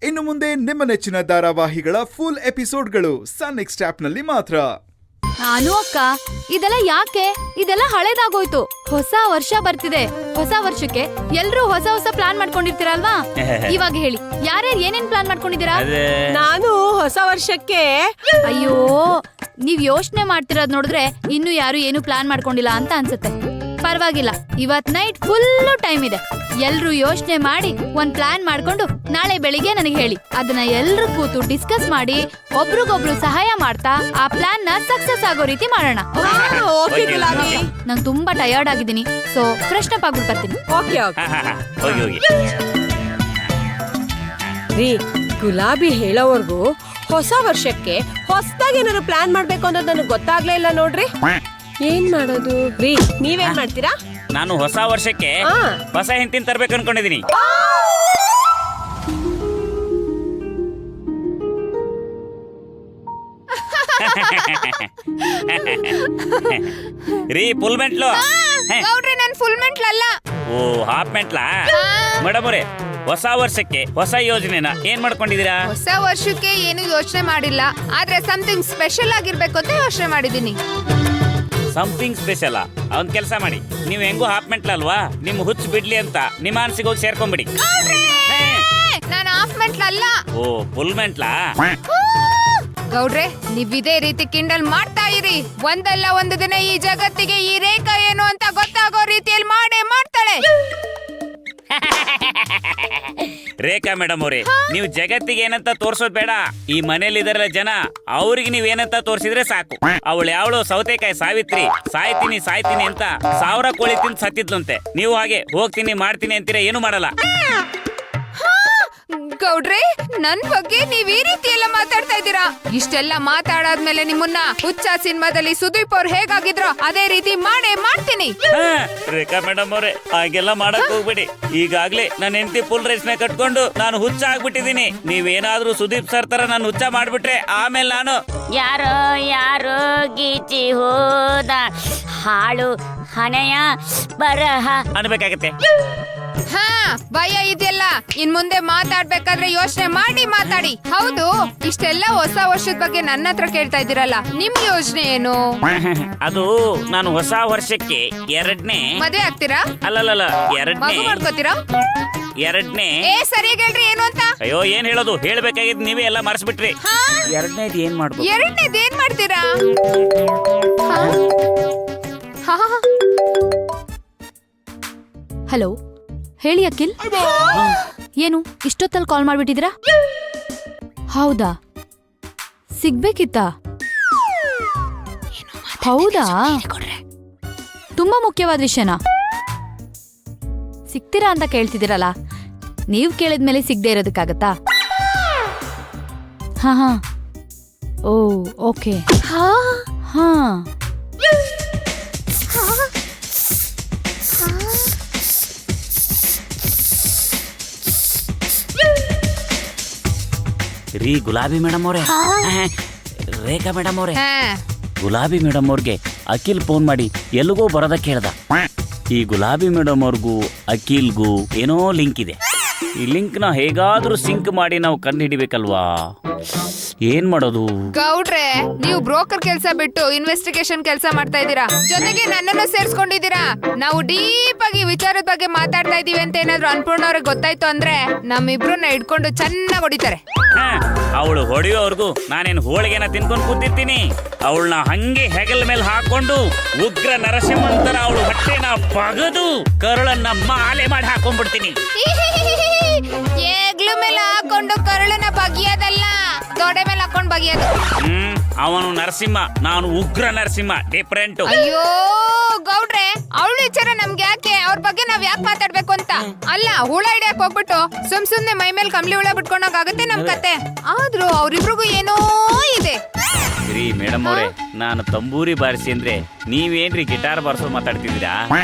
ಇನ್ನು ಮುಂದೆ ನಿಮ್ಮ ನೆಚ್ಚಿನ ಧಾರಾವಾಹಿಗಳ ಫುಲ್ ಎಪಿಸೋಡ್ಗಳು ಸನ್ ನೆಕ್ಸ್ಟ್ ಆಪ್ನಲ್ಲಿ ಮಾತ್ರ. ನಾನು ಅಕ್ಕ, ಇದೆಲ್ಲ ಯಾಕೆ? ಇದೆಲ್ಲ ಹಳೇದಾಗೋಯ್ತು. ಹೊಸ ವರ್ಷ ಬರ್ತಿದೆ. ಹೊಸ ವರ್ಷಕ್ಕೆ ಎಲ್ರೂ ಹೊಸ ಹೊಸ ಪ್ಲಾನ್ ಮಾಡ್ಕೊಂಡಿರ್ತೀರಲ್ವಾ? ಇವಾಗ ಹೇಳಿ, ಯಾರ್ಯಾರು ಏನೇನ್ ಪ್ಲಾನ್ ಮಾಡ್ಕೊಂಡಿದ್ದೀರಾ? ನಾನು ಹೊಸ ವರ್ಷಕ್ಕೆ ಅಯ್ಯೋ, ನೀವ್ ಯೋಚನೆ ಮಾಡ್ತಿರೋದ್ ನೋಡಿದ್ರೆ ಇನ್ನು ಯಾರು ಏನು ಪ್ಲಾನ್ ಮಾಡ್ಕೊಂಡಿಲ್ಲ ಅಂತ ಅನ್ಸುತ್ತೆ. ಪರವಾಗಿಲ್ಲ, ಇವತ್ ನೈಟ್ ಫುಲ್ ಟೈಮ್ ಇದೆ. ಎಲ್ರು ಯೋಚನೆ ಮಾಡಿ ಒಂದ್ ಪ್ಲಾನ್ ಮಾಡ್ಕೊಂಡು ನಾಳೆ ಬೆಳಿಗ್ಗೆ ನನಗೆ ಹೇಳಿ. ಅದನ್ನ ಎಲ್ರು ಕೂತು ಡಿಸ್ಕಸ್ ಮಾಡಿ ಒಬ್ರಿಗೊಬ್ರು ಸಹಾಯ ಮಾಡ್ತಾ ಆ ಪ್ಲಾನ್ ನ ಸಕ್ಸಸ್ ಆಗೋ ರೀತಿ ಮಾಡೋಣ. ನಂಗೆ ತುಂಬಾ ಟಯರ್ಡ್ ಆಗಿದ್ದೀನಿ, ಸೊ ಫ್ರೆಶ್ ಅಪ್ ಆಗ್ಬಿಟ್ಟು ಬರ್ತೀನಿ. ರೀ, ಗುಲಾಬಿ ಹೇಳೋವರ್ಗು ಹೊಸ ವರ್ಷಕ್ಕೆ ಹೊಸದಾಗಿ ಏನಾದ್ರು ಪ್ಲಾನ್ ಮಾಡ್ಬೇಕು ಅನ್ನೋದು ನನಗೆ ಗೊತ್ತಾಗ್ಲೇ ಇಲ್ಲ ನೋಡ್ರಿ. ಏನ್ ಮಾಡೋದು ರೀ? ನೀವೇನ್ ಮಾಡ್ತೀರಾ? ನಾನು ಹೊಸ ವರ್ಷಕ್ಕೆ ಹೊಸ ಹೆಂಡತಿನ ತರ್ಬೇಕು ಅನ್ಕೊಂಡಿದೀನಿ. ರೀ, ಫುಲ್ ಮೆಂಟ್ಲು. ನನ್ ಫುಲ್ ಮೆಂಟ್ಲ್ ಅಲ್ಲ. ಓ, ಹಾಫ್ ಮೆಂಟ್ಲಾ? ಮೇಡಮ್ ಅವರೇ, ಹೊಸ ವರ್ಷಕ್ಕೆ ಹೊಸ ಯೋಜನೆನ ಏನ್ ಮಾಡ್ಕೊಂಡಿದೀರಾ? ಹೊಸ ವರ್ಷಕ್ಕೆ ಏನು ಯೋಚನೆ ಮಾಡಿಲ್ಲ, ಆದ್ರೆ ಸಮಥಿಂಗ್ ಸ್ಪೆಷಲ್ ಆಗಿರ್ಬೇಕು ಅಂತ ಯೋಚನೆ ಮಾಡಿದೀನಿ. Something special? ಒಂದ್ ಕೆಲಸ ಮಾಡಿ, ನೀವ್ ಹೆಂಗೋ ಹಾಫ್ ಮೆಂಟ್ಲ್ ಅಲ್ವಾ, ನಿಮ್ ಹುಚ್ಚ ಬಿಡ್ಲಿ ಅಂತ ನಿಮ್ಮ ಅನ್ಸಿಗೆ ಹೋಗಿ ಸೇರ್ಕೊಂಡ್ಬಿಡಿ. ನಾನು ಹಾಫ್ ಮೆಂಟ್ಲ್ ಅಲ್ಲ. ಓ, ಫುಲ್ ಮೆಂಟ್ಲಾ? ಗೌಡ್ರೆ, ನೀವ್ ಇದೇ ರೀತಿ ಕಿಂಡಲ್ ಮಾಡ್ತಾ ಇರಿ. ಒಂದಲ್ಲ ಒಂದು ದಿನ ಈ ಜಗತ್ತಿಗೆ ಈ ರೇಖಾ ಏನು ಅಂತ ಗೊತ್ತಾಗೋ ರೀತಿಯಲ್ಲಿ ಮಾಡೇ ಮಾಡ್ತಾಳೆ. ರೇಖಾ ಮೇಡಮ್ ಅವ್ರೆ, ನೀವು ಜಗತ್ತಿಗೆ ಏನಂತ ತೋರ್ಸೋದ್ ಬೇಡ. ಈ ಮನೇಲಿ ಇದರ ಜನ, ಅವ್ರಿಗೆ ನೀವ್ ಏನಂತ ತೋರ್ಸಿದ್ರೆ ಸಾಕು. ಅವಳು ಯಾವಳು ಸೌತೆಕಾಯಿ ಸಾವಿತ್ರಿ, ಸಾಯ್ತೀನಿ ಸಾಯ್ತೀನಿ ಅಂತ 1000 ಕೋಳಿ ತಿಂದು ಸತ್ತಿದ್ಲಂತೆ. ನೀವು ಹಾಗೆ ಹೋಗ್ತೀನಿ ಮಾಡ್ತೀನಿ ಅಂತೀರ, ಏನು ಮಾಡಲ್ಲ. ಗೌಡ್ರೆ, ನನ್ ಬಗ್ಗೆ ನೀವ್ ಈ ರೀತಿ ಎಲ್ಲ ಮಾತಾಡ್ತಾ ಇದ್ದೀರಾ. ಇಷ್ಟೆಲ್ಲ ಮಾತಾಡಾದ್ಮೇಲೆ ನಿಮ್ಮನ್ನ ಹುಚ್ಚ ಸಿನಿಮಾದಲ್ಲಿ ಸುದೀಪ್ ಅವ್ರು ಹೇಗಾಗಿದ್ರೋ ಅದೇ ರೀತಿ ಮಾಡೇ ಮಾಡ್ತೀನಿ. ರೇಖಾ ಮೇಡಮ್ ಅವ್ರೆ, ಹಾಗೆಲ್ಲ ಮಾಡಕ್ ಹೋಗ್ಬೇಡಿ. ಈಗಾಗ್ಲೇ ನನ್ನ ಹೆಂಡತಿ ಫುಲ್ ರೇಸ್ನ ಕಟ್ಕೊಂಡು ನಾನು ಹುಚ್ಚ ಆಗ್ಬಿಟ್ಟಿದೀನಿ. ನೀವೇನಾದ್ರೂ ಸುದೀಪ್ ಸರ್ ತರ ನಾನು ಹುಚ್ಚ ಮಾಡ್ಬಿಟ್ರೆ ಆಮೇಲೆ ನಾನು ಯಾರೋ ಯಾರೋ ಗೀಚಿ ಹೋದ ಹಾಳು ಹಣೆಯ ಬರಹ ಅನ್ಬೇಕಾಗತ್ತೆ. ಹಾ, ಭಯ ಇದೆಯಲ್ಲ. ಇನ್ ಮುಂದೆ ಮಾತಾಡ್ಬೇಕಾದ್ರೆ ಯೋಚನೆ ಮಾಡಿ ಮಾತಾಡಿ. ಹೌದು, ಇಷ್ಟೆಲ್ಲ ಹೊಸ ವರ್ಷದ ಬಗ್ಗೆ ನನ್ನ ಹತ್ರ ಕೇಳ್ತಾ ಇದ್ದೀರಲ್ಲ, ನಿಮ್ ಯೋಚನೆ ಏನು? ಅದು ನಾನು ಹೊಸ ವರ್ಷಕ್ಕೆ ಎರಡನೇ ಮದ್ವೆ ಆಗ್ತೀರಾ? ಅಲ್ಲಲ್ಲ, ಮಗು ಮಾಡ್ಕೋತೀರಾ? ಎರಡನೇ ಸರಿಯಾಗಿ ಹೇಳ್ರಿ, ಏನು ಅಂತ? ಅಯ್ಯೋ, ಏನ್ ಹೇಳೋದು, ಹೇಳ್ಬೇಕಾಗಿದ್ ನೀವೇ ಎಲ್ಲ ಮರ್ಸ್ಬಿಟ್ರಿ. ಎರಡನೇದು ಏನ್ ಮಾಡ್ಬೋದು? ಎರಡನೇದು ಏನ್ ಮಾಡ್ತೀರಾ? ಹಲೋ, ಹೇಳಿ ಅಖಿಲ್. ಏನು ಇಷ್ಟೊತ್ತಲ್ಲಿ ಕಾಲ್ ಮಾಡ್ಬಿಟ್ಟಿದ್ದೀರಾ? ಹೌದಾ, ಸಿಗ್ಬೇಕಿತ್ತ? ಹೌದಾ, ತುಂಬಾ ಮುಖ್ಯವಾದ ವಿಷಯನಾ? ಸಿಗ್ತೀರಾ ಅಂತ ಕೇಳ್ತಿದ್ದೀರಲ್ಲ, ನೀವ್ ಕೇಳಿದ್ಮೇಲೆ ಸಿಗದೆ ಇರೋದಕ್ಕಾಗತ್ತಾ? ಹಾ, ಓ ಓಕೆ. ಹಾ, ರೀ, ಗುಲಾಬಿ ಮೇಡಮ್ ಅವ್ರೆ, ರೇಖಾ ಮೇಡಮ್ ಅವ್ರೆ, ಗುಲಾಬಿ ಮೇಡಮ್ ಅವ್ರಿಗೆ ಅಖಿಲ್ ಫೋನ್ ಮಾಡಿ ಎಲ್ಲಿಗೋ ಬರೋದಕ್ಕೆ ಹೇಳ್ದ. ಈ ಗುಲಾಬಿ ಮೇಡಮ್ ಅವ್ರಿಗೂ ಅಖಿಲ್ಗೂ ಏನೋ ಲಿಂಕ್ ಇದೆ. ಈ ಲಿಂಕ್ ನ ಹೇಗಾದ್ರೂ ಸಿಂಕ್ ಮಾಡಿ ನಾವು ಕಂಡು ಹಿಡಿಬೇಕಲ್ವಾ? ಏನ್ ಮಾಡೋದು? ಗೌಡ್ರೆ, ನೀವು ಬ್ರೋಕರ್ ಕೆಲಸ ಬಿಟ್ಟು ಇನ್ವೆಸ್ಟಿಗೇಷನ್ ಕೆಲಸ ಮಾಡ್ತಾ ಇದ್ದೀರಾ, ಜೊತೆಗೆ ನನ್ನನ್ನು ಸೇರ್ಸ್ಕೊಂಡಿದ್ದೀರಾ. ನಾವು ಡೀಪ್ ಆಗಿ ವಿಚಾರದ ಬಗ್ಗೆ ಮಾತಾಡ್ತಾ ಇದೀವಿ ಅಂತ ಏನಾದ್ರು ಅನ್ಪೂರ್ಣ ಅವ್ರಿಗೆ ಗೊತ್ತಾಯ್ತು ಅಂದ್ರೆ ನಮ್ಮಿಬ್ರನ್ನ ಹಿಡ್ಕೊಂಡು ಚೆನ್ನಾಗಿ ಹೊಡಿತಾರೆ. ಅವಳು ಹೊಡೆಯೋವರೆಗೂ ನಾನೇನು ಹೋಳಿಗೆನ ತಿನ್ಕೊಂಡು ಕೂತಿರ್ತೀನಿ. ಅವಳನ್ನ ಹಂಗೆ ಹೆಗಲ್ ಮೇಲೆ ಹಾಕೊಂಡು ಉಗ್ರ ನರಸಿಂಹಂತರ ಅವಳು ಹೊಟ್ಟೆನ ಬಗದು ಕರುಳನ್ನ ಮಾಲೆ ಮಾಡಿ ಹಾಕೊಂಡ್ಬಿಡ್ತೀನಿ. ಏಗ್ಲು ಮೇಲೆ ಹಾಕೊಂಡು ಕರುಳನ್ನ ಬಗಿಯೋದಲ್ಲ, ದೊಡೆ ಮೇಲೆ ಹಾಕೊಂಡು ಬಗಿಯೋದು. ಅವನು ನರಸಿಂಹ, ನಾನು ಉಗ್ರ ನರಸಿಂಹ, ಡಿಫರೆಂಟ್. ಅಯ್ಯೋ ಗೌಡ್ರೆ, ಅವಳ ವಿಚಾರ ನಮ್ಗೆ ಯಾಕೆ? ಅವ್ರ ಬಗ್ಗೆ ನಾವ್ ಯಾಕೆ ಮಾತಾಡ್ಬೇಕು ಅಂತ ಅಲ್ಲ. ಹುಳ ಹಿಡಿಯಕ್ ಹೋಗ್ಬಿಟ್ಟು ಸುಮ್ನೆ ಮೈ ಮೇಲೆ ಕಂಬ್ಳಿ ಹುಳ ಬಿಟ್ಕೊಂಡೋಗಾಗುತ್ತೆ ನಮ್ ಕತೆ. ಆದ್ರೂ ಅವ್ರಿಬ್ರಿಗೂ ಏನೋ ಇದೆ. ರೀ ಮೇಡಮ್ ಅವ್ರೆ, ನಾನು ತಂಬೂರಿ ಬಾರಿಸಿ ಅಂದ್ರೆ ನೀವೇನ್ರಿ ಗಿಟಾರ್ ಬಾರಿಸೋ ಮಾತಾಡ್ತಿದ್ದೀರಾ?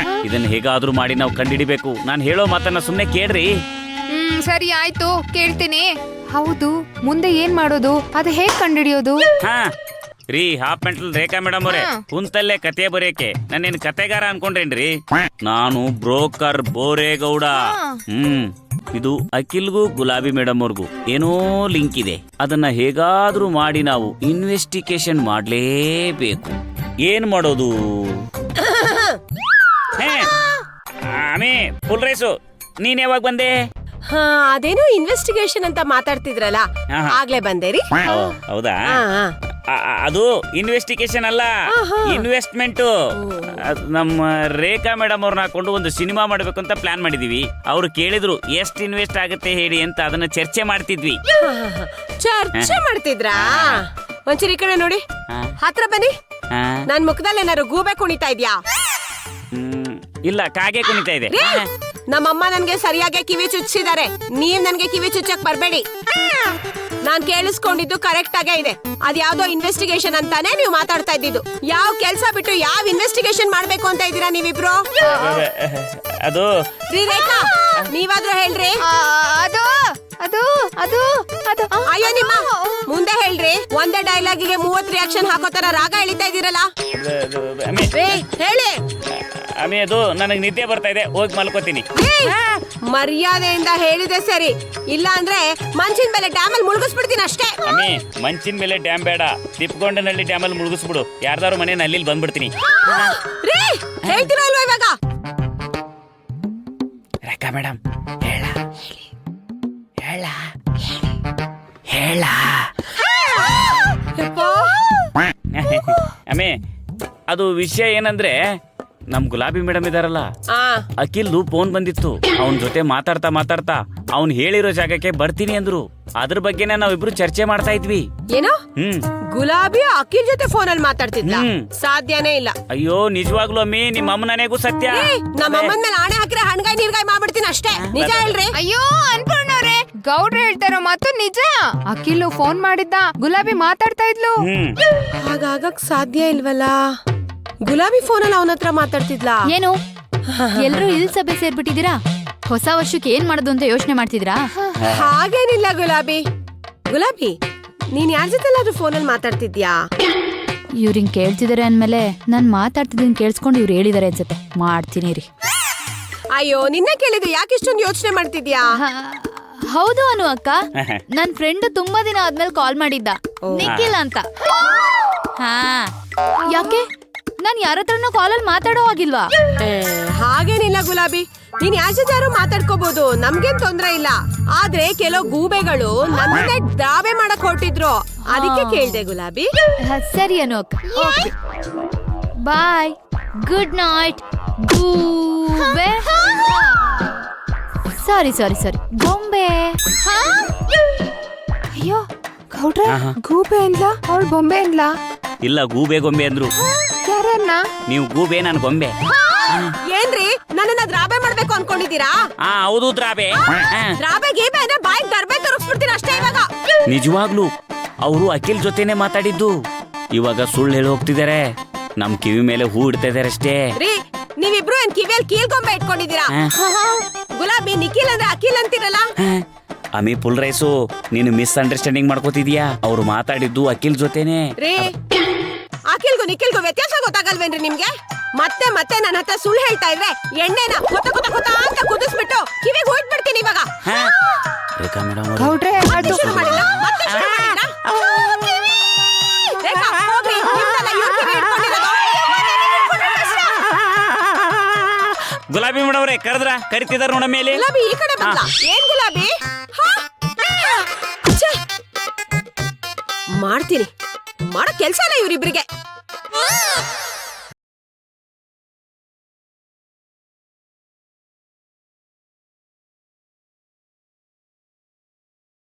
ಇದನ್ನ ಹೇಗಾದ್ರೂ ಮಾಡಿ ನಾವು ಕಂಡಿಡಿಬೇಕು. ನಾನು ಹೇಳೋ ಮಾತನ್ನ ಸುಮ್ನೆ ಕೇಳ್ರಿ. ಸರಿ ಆಯ್ತು, ಕೇಳ್ತೀನಿ. ಹೌದು, ಮುಂದೆ ಏನ್ ಮಾಡೋದು? ಅದು ಹೇಗ್ ಕಂಡಿಡಿಯೋದು? ರೀ, ಹಾಫ್ ಮೆಂಟಲ್ ರೇಖಾ ಮೇಡಮ್ ಅವರೇ, ಕುಂತಲ್ಲೇ ಕತೆ ಬರೆಯಕ್ಕೆ ನಾನೇನ್ ಕತೆಗಾರ ಅನ್ಕೊಂಡ್ರೇನ್ರಿ? ನಾನು ಬ್ರೋಕರ್ ಬೋರೇಗೌಡ. ಇದು ಅಖಿಲ್ಗೂ ಗುಲಾಬಿ ಮೇಡಮ್ ಅವ್ರಿಗೂ ಏನೋ ಲಿಂಕ್ ಇದೆ. ಅದನ್ನ ಹೇಗಾದ್ರೂ ಮಾಡಿ ನಾವು ಇನ್ವೆಸ್ಟಿಗೇಷನ್ ಮಾಡ್ಲೇಬೇಕು. ಏನ್ ಮಾಡೋದು? ಆಮೇ ಫುಲ್ ರೈಸು, ನೀನ್ ಯಾವಾಗ ಬಂದೆ? ಹಾ, ಅದೇನೋ ಇನ್ವೆಸ್ಟಿಗೇಷನ್ ಅಂತ ಮಾತಾಡ್ತಿದ್ರಲ್ಲ, ಆಗ್ಲೇ ಬಂದೆ ರೀ. ಹೌದಾ? ಅದು ಇನ್ವೆಸ್ಟಿಗೇಷನ್ ಅಲ್ಲ, ಇನ್ವೆಸ್ಟ್ಮೆಂಟ್. ನಮ್ಮ ರೇಖಾ ಮೇಡಮ್ ಅವ್ರನ್ನ ಹಾಕೊಂಡು ಒಂದು ಸಿನಿಮಾ ಮಾಡ್ಬೇಕು ಅಂತ ಪ್ಲಾನ್ ಮಾಡಿದೀವಿ. ಅವ್ರು ಕೇಳಿದ್ರು ಎಷ್ಟು ಇನ್ವೆಸ್ಟ್ ಆಗುತ್ತೆ ಹೇಳಿ ಅಂತ, ಅದನ್ನ ಚರ್ಚೆ ಮಾಡ್ತಿದ್ವಿ. ಚರ್ಚೆ ಮಾಡ್ತಿದ್ರಾ? ಒಂಚೂರು ಈ ಕಡೆ ನೋಡಿ, ಹತ್ರ ಬನ್ನಿ. ನನ್ ಮುಖದಲ್ಲಿ ಏನಾರು ಗೂಬೆ ಕುಣಿತಾ ಇದ್ಯಾ? ಇಲ್ಲ, ಕಾಗೆ ಕುಣಿತಾ ಇದೆ. ನಮ್ಮಮ್ಮ ನನ್ಗೆ ಸರಿಯಾಗಿ ಕಿವಿ ಚುಚ್ಚಿದ್ದಾರೆ, ನೀವ್ ನನ್ಗೆ ಕಿವಿ ಚುಚ್ಚಕ್ ಬರ್ಬೇಡಿ. ನಾನ್ ಕೇಳಿಸ್ಕೊಂಡಿದ್ದು ಕರೆಕ್ಟ್ ಆಗೇ ಇದೆ. ಅದ್ಯಾವ್ದೋ ಇನ್ವೆಸ್ಟಿಗೇಷನ್ ಅಂತಾನೆ ನೀವು ಮಾತಾಡ್ತಾ ಇದ್ದಿದ್ದು. ಯಾವ ಕೆಲ್ಸ ಬಿಟ್ಟು ಯಾವ ಇನ್ವೆಸ್ಟಿಗೇಷನ್ ಮಾಡ್ಬೇಕು ಅಂತ ಇದ್ದೀರಾ ನೀವಿಬ್ರು? ಅದು ರೀ ರೇಖಾ, ನೀವಾದ್ರೂ ಹೇಳ್ರಿ. ಅದು ಅದು ಅದು ಅದು ಅಯ್ಯೋ ನಿಮ್ಮ ಮುಂದೆ ಹೇಳ್ರಿ. ಒಂದೇ ಡೈಲಾಗಿಗೆ 30 ರಿಯಾಕ್ಷನ್ ಹಾಕೋ ತರ ರಾಗ ಎಳಿತಾ ಇದೀರಲ್ಲ. ಹೇಳಿ. ಆಮೇ ಅದು ನನಗೆ ನಿದ್ದೆ ಬರ್ತಾ ಇದೆ, ಹೋಗಿ ಮಲ್ಕೋತೀನಿ. ಮರ್ಯಾದೆಯಿಂದ ಹೇಳಿದೆ ಸರಿ, ಇಲ್ಲ ಅಂದ್ರೆ ಮಂಚಿನ ಮೇಲೆ ಡ್ಯಾಮಲ್ಲಿ ಮುಳುಗಿಸ್ಬಿಡ್ತೀನಿ ಅಷ್ಟೇ. ಅಮ್ಮಿ, ಮಂಚಿನ ಮೇಲೆ ಡ್ಯಾಮ್ ಬೇಡ, ತಿಪ್ಕೊಂಡನಲ್ಲಿ ಡ್ಯಾಮಲ್ಲಿ ಮುಳುಗಿಸ್ಬಿಡು. ಯಾರ್ದಾರು ಮನೆ ನಲ್ಲಿ ಬಂದ್ಬಿಡ್ತೀನಿ. ಹೇಳ್ತೀರಾ ಇಲ್ವಾ ಇವಾಗ? ರೇಖಾ ಮೇಡಮ್, ಹೇಳ ಹೇಳ ಹೇಳ. ಅಮ್ಮಿ, ಅದು ವಿಷಯ ಏನಂದ್ರೆ, ನಮ್ ಗುಲಾಬಿ ಮೇಡಮ್ ಇದಾರಲ್ಲ, ಅಖಿಲ್ದು ಫೋನ್ ಬಂದಿತ್ತು. ಅವನ್ ಜೊತೆ ಮಾತಾಡ್ತಾ ಅವ್ನ್ ಹೇಳಿರೋ ಜಾಗಕ್ಕೆ ಬರ್ತೀನಿ ಅಂದ್ರು. ಅದ್ರ ಬಗ್ಗೆನೇ ನಾವಿಬ್ರು ಚರ್ಚೆ ಮಾಡ್ತಾ ಇದ್ವಿ. ಏನೋ ಗುಲಾಬಿ ಅಖಿಲ್ ಜೊತೆ ಫೋನಲ್ಲಿ ಮಾತಾಡ್ತಿದ್ದ? ಸಾಧ್ಯನೇ ಇಲ್ಲ. ಅಯ್ಯೋ ನಿಜವಾಗ್ಲೂ ಅಮ್ಮಿ, ನಿಮ್ಮ ಅಮ್ಮನನೆಗೂ ಸತ್ಯ. ನಮ್ಮ ಅಮ್ಮನ ಮೇಲೆ ಆಣೆ ಹಾಕಿದ್ರೆ ಹಣ್ಗಾಯಿ ನೀರ್ಗಾಯಿ ಮಾಡ್ಬಿಡ್ತೀನಿ ಅಷ್ಟೇ. ನಿಜ ಹೇಳ್ರಿ. ಅಯ್ಯೋ ಅನ್ಪೂರ್ಣವ್ರೆ, ಗೌಡ್ರು ಹೇಳ್ತಾರೋ ಮಾತು ನಿಜ. ಅಖಿಲ್ ಫೋನ್ ಮಾಡಿದ್ದ, ಗುಲಾಬಿ ಮಾತಾಡ್ತಾ ಇದ್ಲು. ಹಾಗಾಗಕ್ ಸಾಧ್ಯ ಇಲ್ವಲ್ಲ. ಗುಲಾಬಿ ಫೋನಲ್ಲಿ ಅವನ ಹತ್ರ ಮಾತಾಡ್ತಿದ್ಲಾ? ಏನು ಎಲ್ರು ಇಲ್ಲಿ ಸಭೆ ಸೇರ್ಬಿಟ್ಟಿದ್ದೀರಾ? ಹೊಸ ವರ್ಷಕ್ಕೆ ಏನ್ ಮಾಡೋದು ಅಂತ ಯೋಚನೆ ಮಾಡ್ತಿದ್ರಾ? ಹಾಗೇನಿಲ್ಲ ಗುಲಾಬಿ. ಗುಲಾಬಿ, ನೀನ್ ಯಾರ ಜೊತೆಲ್ಲಾದ್ರೂ ಫೋನಲ್ಲಿ ಮಾತಾಡ್ತಿದ್ಯಾ? ಇವ್ರಿಂಗ್ ಕೇಳ್ತಿದಾರೆ ಅಂದ್ಮೇಲೆ ನಾನ್ ಮಾತಾಡ್ತಿದ್ದೀನಿ ಕೇಳಿಸ್ಕೊಂಡು ಇವ್ರು ಹೇಳಿದಾರೆ ಅನ್ಸತ್ತೆ. ಮಾಡ್ತೀನಿ ರೀ. ಅಯ್ಯೋ, ನಿನ್ನ ಕೇಳಿದ್ರು ಯಾಕೆ ಇಷ್ಟೊಂದು ಯೋಚನೆ ಮಾಡ್ತಿದ್ಯಾ? ಹೌದು ಅನು ಅಕ್ಕ, ನನ್ ಫ್ರೆಂಡ್ ತುಂಬಾ ದಿನ ಆದ್ಮೇಲೆ ಕಾಲ್ ಮಾಡಿದ್ದ, ನಿಖಿಲ್ ಅಂತ. ಹಾ, ಯಾಕೆ ನಾನ್ ಯಾರ ಹತ್ರನೂ ಕಾಲಲ್ಲಿ ಮಾತಾಡೋ ಆಗಿಲ್ವಾ? ಹಾಗೇನಿಲ್ಲ ಗುಲಾಬಿ, ನೀನ್ ಯಾರ ಜೊತೆ ಯಾರು ಮಾತಾಡ್ಕೋಬಹುದು, ನಮ್ಗೇನ್ ತೊಂದ್ರೆ ಇಲ್ಲ. ಆದ್ರೆ ಕೆಲವು ಗೂಬೆಗಳು ನನ್ನೇ ದಾವೆ ಮಾಡಕ್ ಹೊರಟಿದ್ರು, ಅದಕ್ಕೆ ಕೇಳ್ದೆ ಗುಲಾಬಿ. ಸರಿ ಅನು ಅಕ್ಕ, ಓಕೆ ಬಾಯ್, ಗುಡ್ ನೈಟ್. ಗೂಬೆ, ಸಾರಿ ಸಾರಿ ಸಾರಿ, ಗೊಂಬೆ. ಅಯ್ಯೋ ಗೌಡ್ರೆ, ಗೂಬೆ ಅಂದ್ಲ, ಅವಳು ಬೊಂಬೆ ಅಂದ್ಲ. ಇಲ್ಲ, ಗೂಬೆ ಗೊಂಬೆ ಅಂದ್ರು. ಯಾರನ್ನ? ನೀವು ಗೂಬೆ, ನಾನು ಗೊಂಬೆ. ಏನ್ರಿ, ನನ್ನನ್ನ ದ್ರಾಬೆ ಮಾಡ್ಬೇಕು ಅನ್ಕೊಂಡಿದೀರಾ? ಹೌದು, ದ್ರಾಬೆ. ದ್ರಾಬೆ ಗೀಬೆ ಅಂದ್ರೆ ಬಾಯಿಗೆ ದರ್ಬೆ ತರಿಸ್ಬಿಡ್ತೀರಾ ಅಷ್ಟೇ. ಇವಾಗ ನಿಜವಾಗ್ಲು ಅವರು ಅಖಿಲ್ ಜೊತೆನೆ ಮಾತಾಡಿದ್ದು. ಇವಾಗ ಸುಳ್ಳು ಹೇಳಿ ಹೋಗ್ತಿದ್ದಾರೆ. ನಮ್ ಕಿವಿ ಮೇಲೆ ಹೂ ಇಡ್ತಾ ಇದಾರೆ ಅಷ್ಟೇ. ರೀ, ನೀವಿಬ್ರು ಏನ್ ಕಿವಿಯಲ್ಲಿ ಕೀಲ್ ಗೊಂಬೆ ಇಟ್ಕೊಂಡಿದೀರಾ? ಗುಲಾಬಿ, ನಿಖಿಲ್ ಅಂದ್ರೆ ಅಖಿಲ್ ಅಂತಿರಲ್ಲ. ಅಮಿ ಫುಲ್ ರೈಸು, ನೀನು ಮಿಸ್ ಅಂಡರ್ಸ್ಟ್ಯಾಂಡಿಂಗ್ ಮಾಡ್ಕೋತಿದ್ಯಾ. ಅವ್ರು ಮಾತಾಡಿದ್ದು ಅಖಿಲ್ ಜೊತೆನೆ. ರೀ, ಅಖಿಲ್ಗೂ ನಿಖಿಲ್ಗೂ ವ್ಯತ್ಯಾಸ ಗೊತ್ತಾಗಲ್ವೇನ್ರಿ ನಿಮ್ಗೆ? ಮತ್ತೆ ಮತ್ತೆ ನನ್ನ ಹತ್ರ ಸುಳ್ಳು ಹೇಳ್ತಾ ಇದ್ರೆ ಎಣ್ಣೆನ ಕೊತ ಕೊತ ಕೊತ ಅಂತ ಕುದಿಸ್ಬಿಟ್ಟು ಕಿವಿಗೆ ಹೋಯ್ಟ್ಬಿಡ್ತೀನಿ ಇವಾಗ. ರೇಖಾ ಮೇಡಮ್, ಗೌಡ್ರೆ ಅದು ಶುರು ಮಾಡಿಲ್ಲ, ಮತ್ತೆ ಶುರು ಮಾಡಿಲ್ಲ. ರೇಖಾ, ಹೋಗ್ರಿ, ನಿಮ್ದಲ್ಲ ಇವ್ರ್ ಕಿವಿ ಹಿಡ್ಕೊಂಡಿರೋದು. ಗುಲಾಬಿ ಮೇಡಮ್ ಅವ್ರೆ ಕರಿತಿದಾರ ನೋಡ ಮೇಲೆ. ಗುಲಾಬಿ ಈ ಕಡೆ ಬಂದ. ಏನ್ ಗುಲಾಬಿ? ಮಾಡ್ತೀನಿ, ಮಾಡೋ ಕೆಲ್ಸ ಇಲ್ಲ ಇವ್ರಿಬ್ರಿಗೆ.